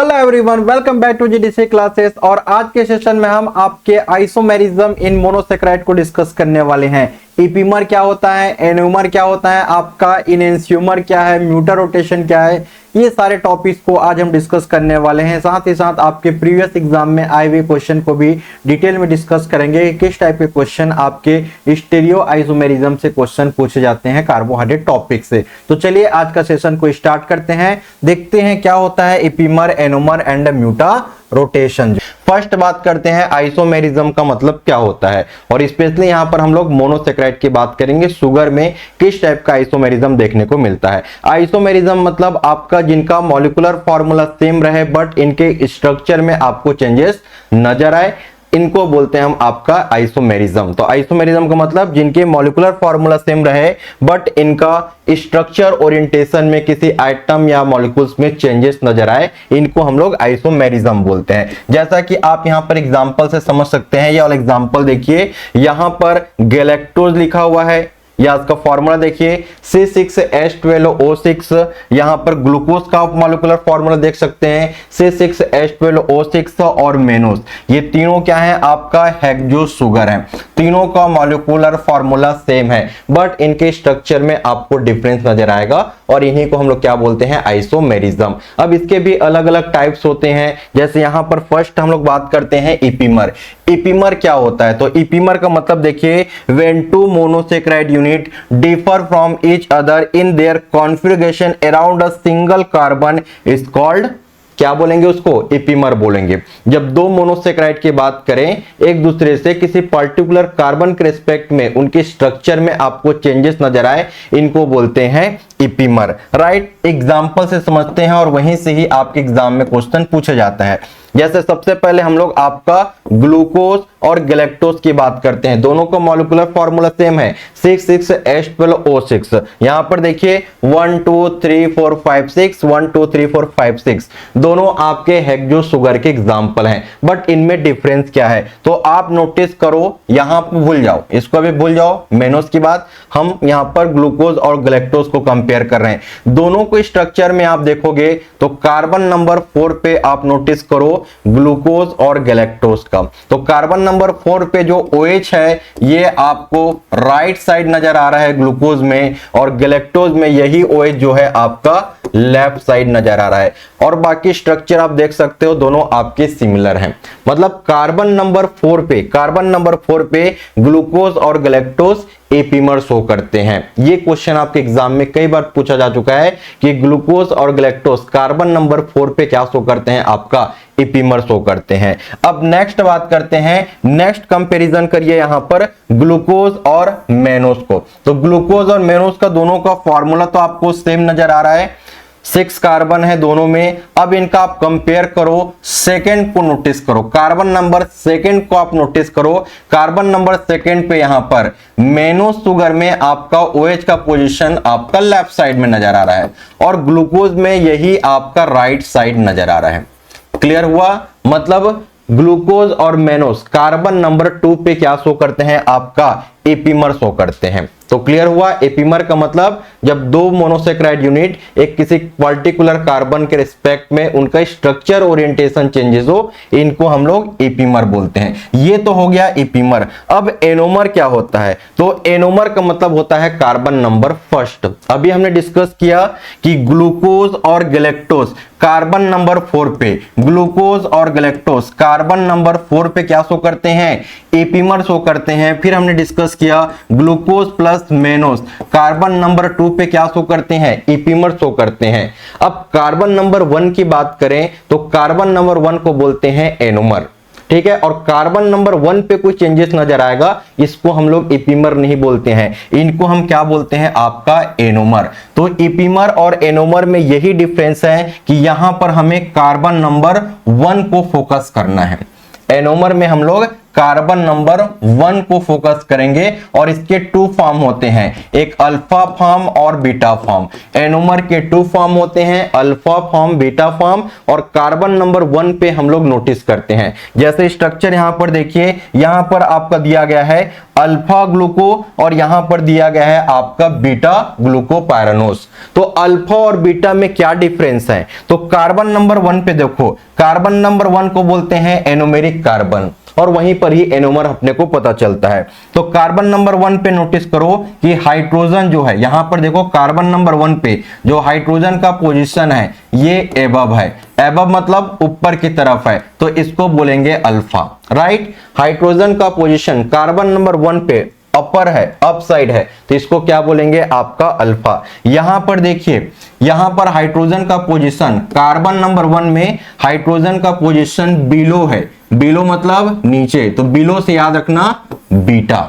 Hello everyone, welcome back to GDC classes. और आज के सेशन में हम आपके आइसोमेरिज्म इन मोनोसेक्राइड को डिस्कस करने वाले हैं। इपीमर क्या होता है, एनोमर क्या होता है, आपका इनेंशियोमर क्या है, म्यूटर रोटेशन क्या है, ये सारे टॉपिक्स को आज हम डिस्कस करने वाले हैं। साथ ही साथ आपके प्रीवियस एग्जाम में आए हुए क्वेश्चन को भी डिटेल में डिस्कस करेंगे कि किस टाइप के क्वेश्चन आपके स्टीरियो आइसोमेरिज्म से क्वेश्चन पूछे जाते हैं कार्बोहाइड्रेट टॉपिक से। तो चलिए आज का सेशन को स्टार्ट करते हैं, देखते हैं क्या होता है epimer, anomer and mutarotation. First बात करते हैं आइसोमेरिज्म का मतलब क्या होता है, और स्पेशली यहां पर हम लोग मोनोसेक्राइड की बात करेंगे। शुगर में किस टाइप का आइसोमेरिज्म देखने को मिलता है। आइसोमेरिज्म मतलब आपका जिनका मॉलिक्यूलर फॉर्मूला सेम रहे बट इनके स्ट्रक्चर में आपको चेंजेस नजर आए, इनको बोलते हैं हम आपका आइसोमेरिज्म। तो आइसोमेरिज्म का मतलब जिनके मॉलिक्यूलर फॉर्मूला सेम रहे बट इनका स्ट्रक्चर ओरिएंटेशन में किसी आइटम या मॉलिक्यूल्स में चेंजेस नजर आए, इनको हम लोग आइसोमेरिज्म बोलते हैं। जैसा कि आप यहां पर एग्जांपल से समझ सकते हैं, ये वाला एग्जांपल देखिए, यहां पर गैलेक्टोज लिखा हुआ है या इसका फॉर्मूला देखिए C6H12O6। यहां पर ग्लूकोज का मॉलिक्यूलर फॉर्मूला देख सकते हैं C6H12O6 और मेनोस। ये तीनों क्या है, आपका हेक्सो शुगर है। तीनों का मॉलिक्यूलर फॉर्मूला सेम है बट इनके स्ट्रक्चर में आपको डिफरेंस नजर आएगा, और इन्हीं को हम लोग क्या बोलते हैं, आइसोमेरिज्म। अब इसके भी अलग अलग टाइप्स होते हैं। जैसे यहां पर फर्स्ट हम लोग बात करते हैं इपीमर। इपीमर क्या होता है, तो इपीमर का मतलब देखिए, when two monosaccharide unit differ from each other in their configuration around a single carbon is called, क्या बोलेंगे उसको, इपीमर बोलेंगे। जब दो मोनोसेक्राइड की बात करें, एक दूसरे से किसी पर्टिकुलर कार्बन के रिस्पेक्ट में उनके स्ट्रक्चर में आपको चेंजेस नजर आए, इनको बोलते हैं इपीमर। राइट, एग्जांपल से समझते हैं और वहीं से ही आपके एग्जाम में क्वेश्चन पूछा जाता है। जैसे सबसे पहले हम लोग आपका ग्लूकोज और गैलेक्टोज की बात करते हैं। दोनों का मॉलिक्यूलर फॉर्मूला सेम है C6H12O6। यहां पर देखिए 1 2 3 4 5 6 1 2 3 4 5 6 दोनों आपके हेक्सो शुगर के एग्जांपल हैं, बट इनमें डिफरेंस क्या है तो आप नोटिस करो। यहां पर भूल जाओ, इसको भी भूल जाओ, मेनोस की बात, हम यहां पर ग्लूकोज और गैलेक्टोज को कंपेयर कर रहे हैं। दोनों को स्ट्रक्चर में आप देखोगे तो कार्बन नंबर 4 पे आप नोटिस करो ग्लूकोज और गैलेक्टोज का। तो कार्बन नंबर 4 पे जो OH है ये आपको राइट साइड नजर आ रहा है ग्लूकोज में, और गैलेक्टोज में यही OH जो है आपका लेफ्ट साइड नजर आ रहा है। और बाकी स्ट्रक्चर आप देख सकते हो दोनों आपके सिमिलर हैं। मतलब कार्बन नंबर 4 पे ग्लूकोज और गैलेक्टोज एपीमर शो करते हैं। ये क्वेश्चन आपके एग्जाम में कई बार पूछा जा चुका है कि ग्लूकोज और गैलेक्टोज कार्बन नंबर 4 पे क्या शो करते हैं, आपका एपीमर शो करते हैं। अब नेक्स्ट बात करते हैं, नेक्स्ट कंपैरिजन करिए यहां पर ग्लूकोज और मेनोस को। तो ग्लूकोज और मेनोस का दोनों का फॉर्मूला तो आपको सेम नजर आ रहा है, 6 कार्बन है दोनों में। अब इनका आप कंपेयर करो, सेकंड को नोटिस करो, कार्बन नंबर सेकंड को आप नोटिस करो। कार्बन नंबर सेकंड पे यहां पर मेनो शुगर में आपका OH का पोजीशन आपका लेफ्ट साइड में नजर आ रहा है, और ग्लूकोज में यही आपका राइट साइड नजर आ रहा है। क्लियर हुआ, मतलब ग्लूकोज और मेनोस कार्बन नंबर 2 पे क्या शो करते हैं, आपका एपीमर शो करते हैं। तो क्लियर हुआ, एपीमर का मतलब जब दो मोनोसेक्राइड यूनिट एक किसी पर्टिकुलर कार्बन के रिस्पेक्ट में उनका स्ट्रक्चर ओरिएंटेशन चेंजेस हो, इनको हम लोग एपीमर बोलते हैं। ये तो हो गया एपीमर। अब एनोमर क्या होता है, तो एनोमर का मतलब होता है कार्बन नंबर फर्स्ट। अभी हमने डिस्कस किया कि ग्लूकोज और गैलेक्टोज कार्बन नंबर 4 पे, ग्लूकोज और गैलेक्टोज कार्बन नंबर 4 पे क्या शो करते हैं, एपीमर शो करते हैं। फिर हमने डिस्कस किया ग्लूकोज प्लस मेनोस कार्बन नंबर 2 पे क्या शो करते हैं, एपीमर शो करते हैं। अब कार्बन नंबर 1 की बात करें तो कार्बन नंबर 1 को बोलते हैं एनोमर, ठीक है। और कार्बन नंबर 1 पे कोई चेंजेस नजर आएगा, इसको हम लोग एपीमर नहीं बोलते हैं, इनको हम क्या बोलते हैं, आपका एनोमर। तो एपीमर और एनोमर में यही डिफरेंस है कि यहां पर हमें कार्बन नंबर 1 को फोकस करना है, एनोमर में हम लोग कार्बन नंबर 1 को फोकस करेंगे और इसके 2 फॉर्म होते हैं, एक अल्फा फॉर्म और बीटा फॉर्म। एनोमर के 2 फॉर्म होते हैं, अल्फा फॉर्म, बीटा फॉर्म, और कार्बन नंबर 1 पे हम लोग नोटिस करते हैं। जैसे स्ट्रक्चर यहां पर देखिए, यहां पर आपका दिया गया है अल्फा ग्लूको और यहां पर दिया गया है आपका बीटा ग्लूकोपायरानोस। तो अल्फा और बीटा में क्या डिफरेंस है? तो कार्बन नंबर 1 पे देखो, कार्बन नंबर 1 को बोलते हैं एनोमेरिक कार्बन, और वहीं पर ही एनोमर अपने को पता चलता है। तो कार्बन नंबर 1 पे नोटिस करो कि हाइड्रोजन जो है, यहां पर देखो कार्बन नंबर 1 पे जो हाइड्रोजन का पोजीशन है ये एबव है। एबव मतलब ऊपर की तरफ है, तो इसको बोलेंगे अल्फा, राइट। हाइड्रोजन का पोजीशन कार्बन नंबर 1 पे अपर है, अप साइड है, तो इसको क्या बोलेंगे? आपका अल्फा। यहां पर देखिए, यहां पर हाइड्रोजन का पोजीशन कार्बन नंबर 1 में हाइड्रोजन का पोजीशन बिलो है, बिलो मतलब नीचे, तो बिलो से याद रखना बीटा।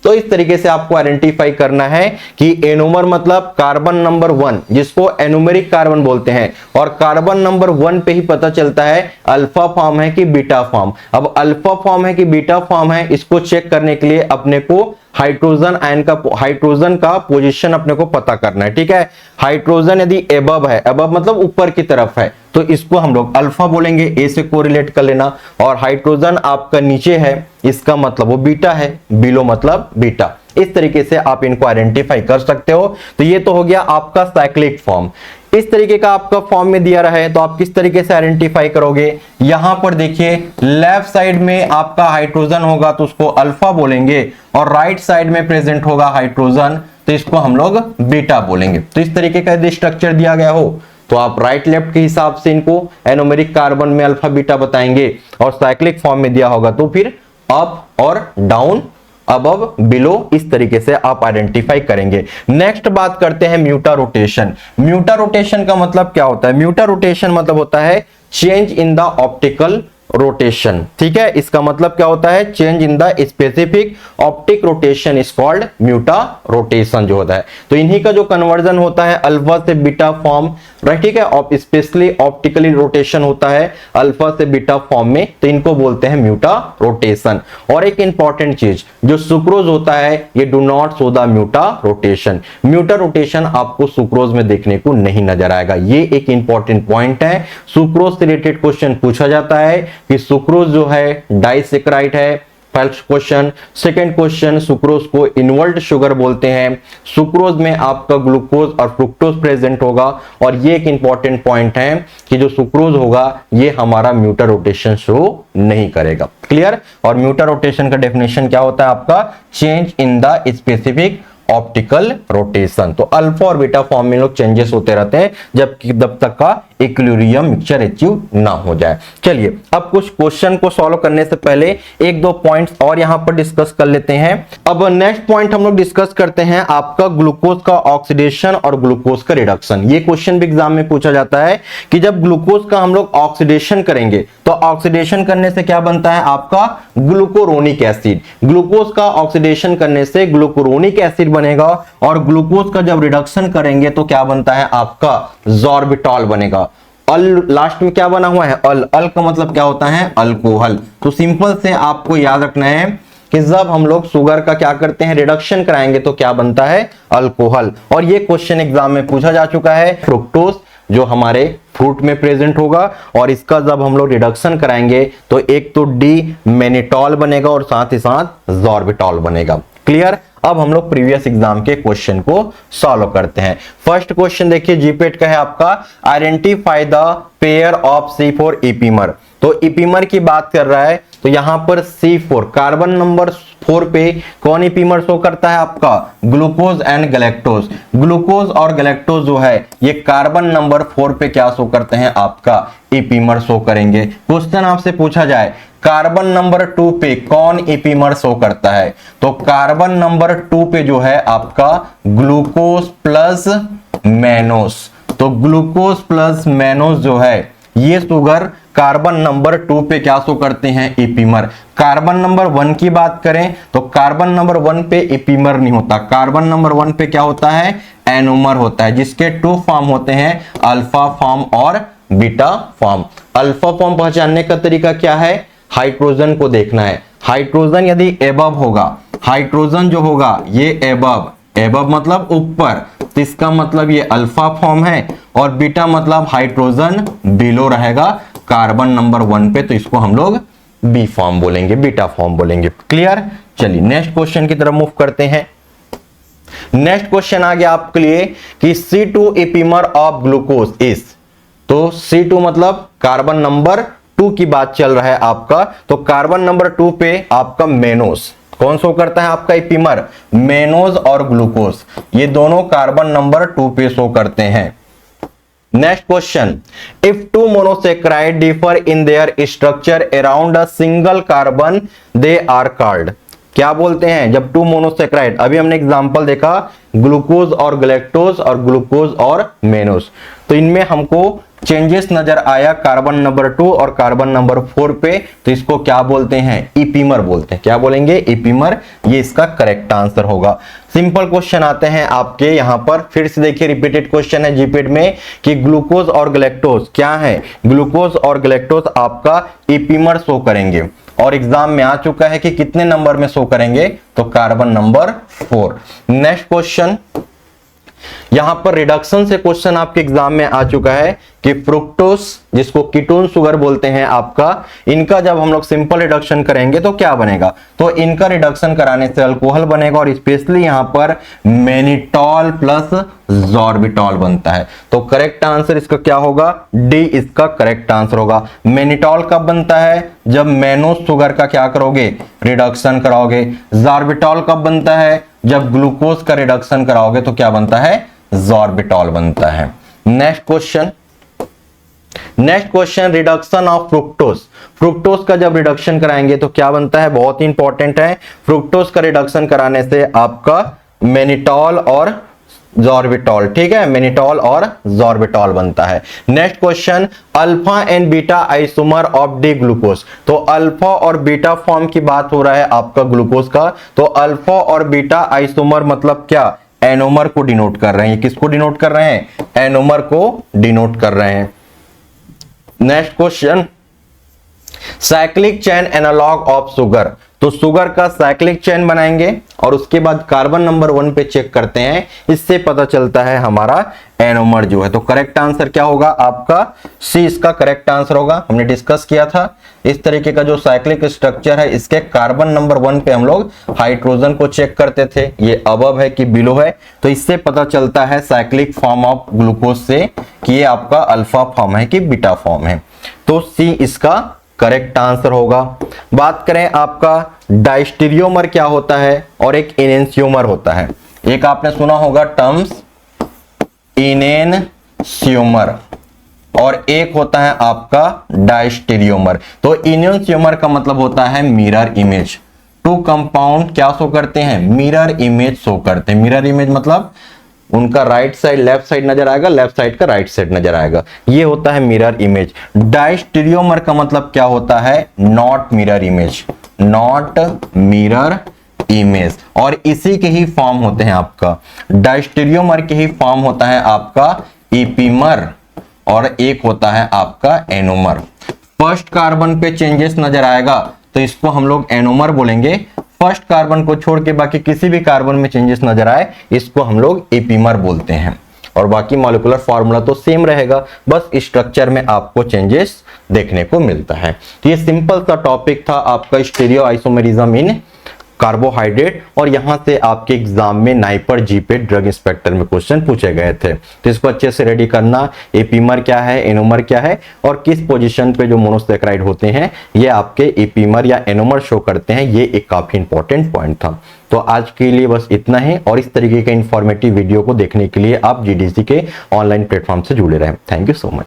तो इस तरीके से आपको आइडेंटिफाई करना है कि एनोमर मतलब कार्बन नंबर 1, जिसको एनोमेरिक कार्बन बोलते हैं, और कार्बन नंबर 1 पे ही पता चलता है अल्फा फॉर्म है कि बीटा फॉर्म। अब अल्फा फॉर्म है कि बीटा फॉर्म है, इसको चेक करने के लिए अपने को हाइड्रोजन का पोजीशन अपने को पता करना है, ठीक है। हाइड्रोजन यदि एबव है, एबव मतलब ऊपर की तरफ है, तो इसको हम लोग अल्फा बोलेंगे, ए से कोरिलेट कर लेना। और हाइड्रोजन आपका नीचे है, इसका मतलब वो बीटा है, बिलो मतलब बीटा। इस तरीके से आप इनको आइडेंटिफाई कर सकते हो। तो ये तो हो गया आपका साइक्लिक फॉर्म। इस तरीके का आपका फॉर्म में दिया रहा है, तो आप किस तरीके से आइडेंटिफाई करोगे? यहां पर देखिए, लेफ्ट साइड में आपका हाइड्रोजन होगा तो उसको अल्फा बोलेंगे, और राइट साइड में प्रेजेंट होगा हाइड्रोजन, तो इसको हम लोग बीटा बोलेंगे। तो इस तरीके का यदि स्ट्रक्चर दिया गया हो तो आप राइट लेफ्ट के हिसाब से इनको एनोमेरिक कार्बन में अल्फा बीटा बताएंगे, और साइक्लिक फॉर्म में दिया होगा तो फिर अप और डाउन, अबव, बिलो, इस तरीके से आप आइडेंटिफाई करेंगे। नेक्स्ट बात करते हैं म्यूटा रोटेशन। म्यूटा रोटेशन का मतलब क्या होता है? म्यूटा रोटेशन मतलब होता है change in the optical rotation, ठीक है। इसका मतलब क्या होता है? Change in the specific optic rotation is called mutarotation जो होता है। तो इन्हीं का जो कन्वर्जन होता है अल्फा से बीटा फॉर्म, राइट, ठीक है, स्पेशली ऑप्टिकली रोटेशन होता है अल्फा से बीटा फॉर्म में, तो इनको बोलते हैं म्यूटा रोटेशन। और एक इंपॉर्टेंट चीज, जो सुक्रोज होता है ये do not show the mutarotation. Mutarotation आपको सुक्रोज में देखने को नहीं नजर आएगा, ये एक इंपॉर्टेंट पॉइंट है। सुक्रोज से रिलेटेड क्वेश्चन पूछा जाता है कि सुक्रोज जो है डाइसेक्राइड है, first question. Second question, sucrose को इन्वर्ट शुगर बोलते हैं। सुक्रोज में आपका ग्लूकोज और फ्रुक्टोज प्रेजेंट होगा, और ये एक इंपॉर्टेंट पॉइंट है कि जो सुक्रोज होगा ये हमारा म्यूटा रोटेशन शो नहीं करेगा। क्लियर? और म्यूटा रोटेशन का डेफिनेशन क्या होता है आपका? Change in the specific optical rotation. तो अल्फा और बीटा फॉर्म में लोग चेंजेस होते रहते हैं जब तक का इक्विलिब्रियम मिक्सचर अचीव ना हो जाए। चलिए, अब कुछ क्वेश्चन को सॉल्व करने से पहले एक दो पॉइंट्स और यहां पर डिस्कस कर लेते हैं। अब नेक्स्ट पॉइंट हम लोग डिस्कस करते हैं आपका ग्लूकोज का ऑक्सीडेशन और ग्लूकोज का रिडक्शन। ये क्वेश्चन भी एग्जाम में पूछा जाता है कि जब ग्लूकोज का हम लोग ऑक्सीडेशन करेंगे तो ऑक्सीडेशन करने से क्या बनता है? आपका ग्लूकोरोनिक एसिड। ग्लूकोज का ऑक्सीडेशन करने से ग्लूकोरोनिक एसिड बनेगा, और ग्लूकोज का जब रिडक्शन करेंगे तो क्या बनता है? आपका सॉर्बिटॉल बनेगा। अल लास्ट में क्या बना हुआ है? अल। अल का मतलब क्या होता है? अल्कोहल। तो सिंपल से आपको याद रखना है कि जब हम लोग शुगर का क्या करते हैं? रिडक्शन कराएंगे तो क्या बनता है? अल्कोहल। और ये क्वेश्चन एग्जाम में पूछा जा चुका है। फ्रुक्टोज जो हमारे फ्रूट में प्रेजेंट होगा, और इसका जब हम लोग रिडक्शन कराएंगे तो एक तो डी मेनिटॉल बनेगा और साथ ही साथ सॉर्बिटॉल बनेगा। क्लियर? अब हम लोग प्रीवियस एग्जाम के क्वेश्चन को सॉल्व करते हैं। फर्स्ट क्वेश्चन देखिए, जीपेट का है आपका, identify the pair of C4 इपीमर। तो इपीमर की बात कर रहा है, तो यहां पर C4 कार्बन नंबर 4 पे कौन इपीमर शो करता है? आपका ग्लूकोज एंड गैलेक्टोज। ग्लूकोज और गैलेक्टोज जो है ये कार्बन नंबर 4 पे क्या शो करते हैं? आपका इपीमर शो करेंगे। क्वेश्चन आपसे पूछा जाए कार्बन नंबर 2 पे कौन इपीमर शो करता है? तो कार्बन नंबर 2 पे जो है आपका ग्लूकोज प्लस मैनोस। तो ग्लूकोज प्लस मैनोस जो है ये शुगर कार्बन नंबर 2 पे क्या शो करते हैं? इपीमर। कार्बन नंबर 1 की बात करें तो कार्बन नंबर 1 पे इपीमर नहीं होता। कार्बन नंबर 1 पे क्या होता है? एनोमर होता है, जिसके 2 फॉर्म होते हैं, अल्फा फॉर्म और बीटा फॉर्म। अल्फा फॉर्म पहचानने का तरीका क्या है? हाइड्रोजन को देखना है। हाइड्रोजन यदि एबव होगा, हाइड्रोजन जो होगा ये एबव, एबव मतलब ऊपर, तो इसका मतलब ये अल्फा फॉर्म है, और बीटा मतलब हाइड्रोजन बिलो रहेगा कार्बन नंबर 1 पे, तो इसको हम लोग बी फॉर्म बोलेंगे, बीटा फॉर्म बोलेंगे। क्लियर? चलिए नेक्स्ट क्वेश्चन की तरफ मूव करते हैं। नेक्स्ट क्वेश्चन आ गया आपके लिए कि C2 epimer of glucose is, तो C2 मतलब कार्बन नंबर 2 की बात चल रहा है आपका, तो कार्बन नंबर 2 पे आपका मेनोस कौन शो करता है, आपका एपीमर मेनोज और ग्लूकोज, ये दोनों कार्बन नंबर 2 पे शो करते हैं। Next question, if two monosaccharide differ in their structure around a single carbon they are called, क्या बोलते हैं जब टू मोनोसेक्राइड, अभी हमने एग्जांपल देखा ग्लूकोज और गैलेक्टोज और ग्लूकोज और मेनोज, तो इनमें हमको चेंजेस नजर आया कार्बन नंबर 2 और कार्बन नंबर 4 पे, तो इसको क्या बोलते हैं, इपीमर बोलते हैं। क्या बोलेंगे, इपीमर, ये इसका करेक्ट आंसर होगा। सिंपल क्वेश्चन आते हैं आपके यहां पर, फिर से देखिए रिपीटेड क्वेश्चन है जीपीएड में कि ग्लूकोज और गैलेक्टोज क्या है, ग्लूकोज और गैलेक्टोज आपका इपीमर शो करेंगे, और एग्जाम में आ चुका है कि कितने नंबर में शो करेंगे, तो कार्बन नंबर 4। नेक्स्ट क्वेश्चन, यहां पर रिडक्शन से क्वेश्चन आपके एग्जाम में आ चुका है कि फ्रुक्टोस जिसको कीटोन शुगर बोलते हैं आपका, इनका जब हम लोग सिंपल रिडक्शन करेंगे तो क्या बनेगा, तो इनका रिडक्शन कराने से अल्कोहल बनेगा, और स्पेशली यहां पर मेनिटॉल प्लस जॉर्बिटॉल बनता है। तो करेक्ट आंसर इसका क्या होगा, डी इसका करेक्ट आंसर होगा। मेनिटॉल कब बनता है, जब मेनोस शुगर का क्या करोगे, रिडक्शन कराओगे। जॉर्बिटॉल कब बनता है, जब ग्लूकोज का रिडक्शन कराओगे तो क्या बनता है, जॉर्बिटॉल बनता है। Next question, next question, reduction of fructose, fructose का जब रिडक्शन कराएंगे तो क्या बनता है, बहुत ही इंपॉर्टेंट है, फ्रुक्टोज का रिडक्शन कराने से आपका मेनिटॉल और जॉर्बिटॉल, ठीक है, मेनिटॉल और जॉर्बिटॉल बनता है। Next question, alpha and beta isomer of D glucose, तो अल्फा और बीटा फॉर्म की बात हो रहा है आपका ग्लूकोज का, तो अल्फा और बीटा आइसोमर मतलब क्या, एनोमर को डिनोट कर रहे हैं। किसको डिनोट कर रहे हैं, एनोमर को डिनोट कर रहे हैं। Next question, cyclic chain analogue of sugar, तो शुगर का साइक्लिक चेन बनाएंगे और उसके बाद कार्बन नंबर 1 पे चेक करते हैं, इससे पता चलता है हमारा एनोमर जो है। तो करेक्ट आंसर क्या होगा आपका, सी इसका करेक्ट आंसर होगा। हमने डिस्कस किया था इस तरीके का जो साइक्लिक स्ट्रक्चर है, इसके कार्बन नंबर 1 पे हम लोग हाइड्रोजन को चेक करते थे, ये अबव है कि बिलो है, तो इससे पता चलता है साइक्लिक फॉर्म ऑफ ग्लूकोज से कि ये आपका अल्फा फॉर्म है कि बीटा फॉर्म है। तो सी इसका करेक्ट आंसर होगा। बात करें आपका डायस्टेरियोमर क्या होता है और एक इनेंशियोमर होता है, एक आपने सुना होगा टर्म्स इनेंशियोमर और एक होता है आपका डायस्टेरियोमर। तो इनेंशियोमर का मतलब होता है मिरर इमेज, टू कंपाउंड क्या शो करते हैं, मिरर इमेज शो करते हैं। मिरर इमेज मतलब उनका राइट साइड लेफ्ट साइड नजर आएगा, लेफ्ट साइड का राइट साइड नजर आएगा, ये होता है मिरर इमेज। डायस्टेरियोमर का मतलब क्या होता है, not mirror image, not mirror image, और इसी के ही फॉर्म होते हैं आपका, डायस्टेरियोमर के ही फॉर्म होता है आपका इपीमर और एक होता है आपका एनोमर। फर्स्ट कार्बन पे चेंजेस नजर आएगा तो इसको हम लोग एनोमर बोलेंगे, फर्स्ट कार्बन को छोड़ के बाकी किसी भी कार्बन में चेंजेस नजर आए इसको हम लोग इपीमर बोलते हैं, और बाकी मॉलिक्यूलर फार्मूला तो सेम रहेगा, बस स्ट्रक्चर में आपको चेंजेस देखने को मिलता है। तो ये सिंपल सा टॉपिक था आपका स्टीरियो आइसोमेरिज्म इन कार्बोहाइड्रेट, और यहां से आपके एग्जाम में नाइपर जीपे ड्रग इंस्पेक्टर में क्वेश्चन पूछे गए थे, तो इसको अच्छे से रेडी करना। एपीमर क्या है, एनोमर क्या है, और किस पोजीशन पे जो मोनोसेक्राइड होते हैं ये आपके एपीमर या एनोमर शो करते हैं, ये एक काफी इंपॉर्टेंट पॉइंट था। तो आज के लिए बस इतना ही, और इस तरीके के इंफॉर्मेटिव वीडियो को देखने के लिए आप जीडीसी के ऑनलाइन प्लेटफॉर्म से जुड़े रहें। Thank you so much.